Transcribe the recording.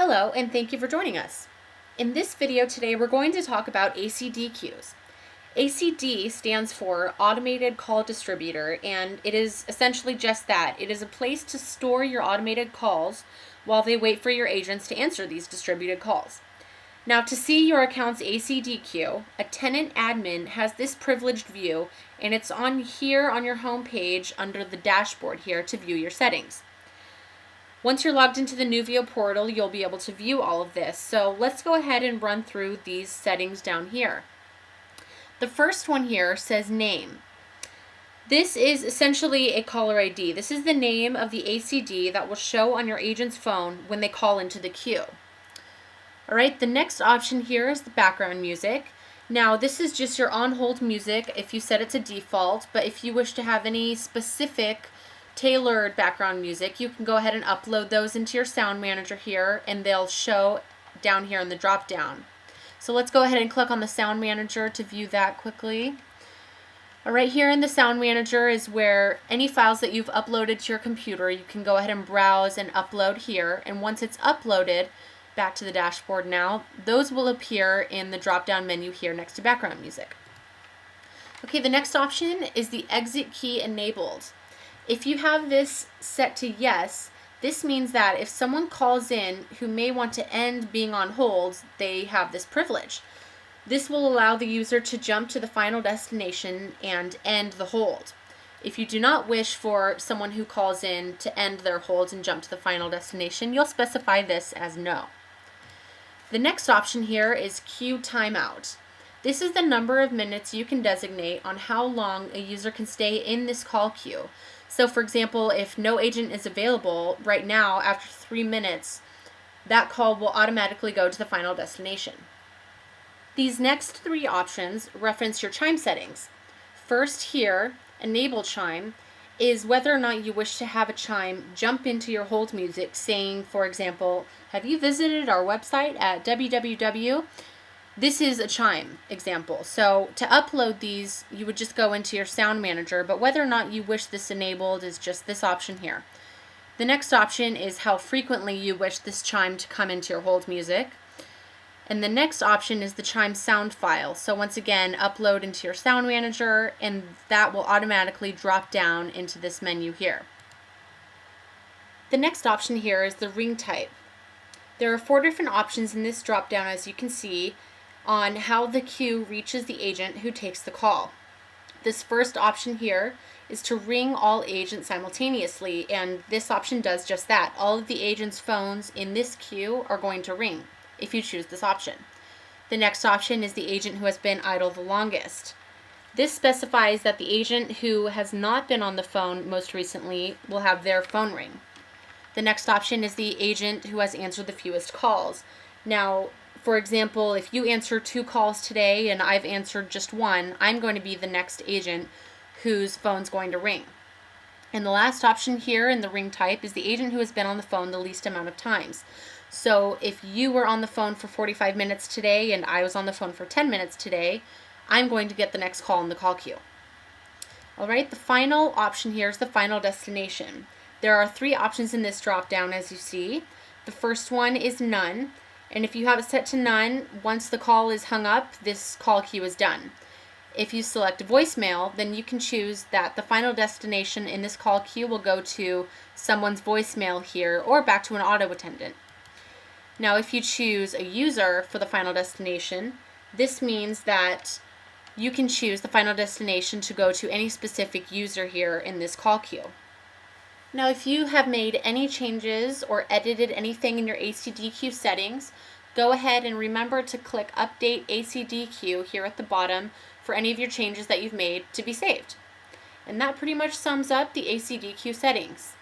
Hello, and thank you for joining us. In this video today, we're going to talk about ACD queues. ACD stands for Automated Call Distributor, and it is essentially just that. It is a place to store your automated calls while they wait for your agents to answer these distributed calls. Now, to see your account's ACD queue, a tenant admin has this privileged view, and it's on here on your home page under the dashboard here to view your settings. Once you're logged into the Nuvio Portal, you'll be able to view all of this. So let's go ahead and run through these settings down here. The first one here says name. This is essentially a caller ID. This is the name of the ACD that will show on your agent's phone when they call into the queue. All right, the next option here is the background music. Now, this is just your on-hold music if you set it to default, but if you wish to have any specific tailored background music, you can go ahead and upload those into your sound manager here, and they'll show down here in the drop down. So let's go ahead and click on the sound manager to view that quickly. All right, here in the sound manager is where any files that you've uploaded to your computer, you can go ahead and browse and upload here, and once it's uploaded back to the dashboard now, those will appear in the drop down menu here next to background music. Okay, the next option is the exit key enabled. If you have this set to yes, this means that if someone calls in who may want to end being on hold, they have this privilege. This will allow the user to jump to the final destination and end the hold. If you do not wish for someone who calls in to end their hold and jump to the final destination, you'll specify this as no. The next option here is queue timeout. This is the number of minutes you can designate on how long a user can stay in this call queue. So for example, if no agent is available right now after 3 minutes, that call will automatically go to the final destination. These next three options reference your chime settings. First here, enable chime, is whether or not you wish to have a chime jump into your hold music saying, for example, have you visited our website at www? This is a chime example. So to upload these, you would just go into your sound manager, but whether or not you wish this enabled is just this option here. The next option is how frequently you wish this chime to come into your hold music. And the next option is the chime sound file. So once again, upload into your sound manager, and that will automatically drop down into this menu here. The next option here is the ring type. There are 4 different options in this drop down, as you can see, on how the queue reaches the agent who takes the call. This first option here is to ring all agents simultaneously, and this option does just that. All of the agents' phones in this queue are going to ring if you choose this option. The next option is the agent who has been idle the longest. This specifies that the agent who has not been on the phone most recently will have their phone ring. The next option is the agent who has answered the fewest calls. Now, for example, if you answer 2 calls today and I've answered just 1, I'm going to be the next agent whose phone's going to ring. And the last option here in the ring type is the agent who has been on the phone the least amount of times. So if you were on the phone for 45 minutes today and I was on the phone for 10 minutes today, I'm going to get the next call in the call queue. All right, the final option here is the final destination. There are 3 options in this drop down, as you see. The first one is none. And if you have it set to none, once the call is hung up, this call queue is done. If you select voicemail, then you can choose that the final destination in this call queue will go to someone's voicemail here or back to an auto attendant. Now, if you choose a user for the final destination, this means that you can choose the final destination to go to any specific user here in this call queue. Now, if you have made any changes or edited anything in your ACD queue settings, go ahead and remember to click Update ACD queue here at the bottom for any of your changes that you've made to be saved. And that pretty much sums up the ACD queue settings.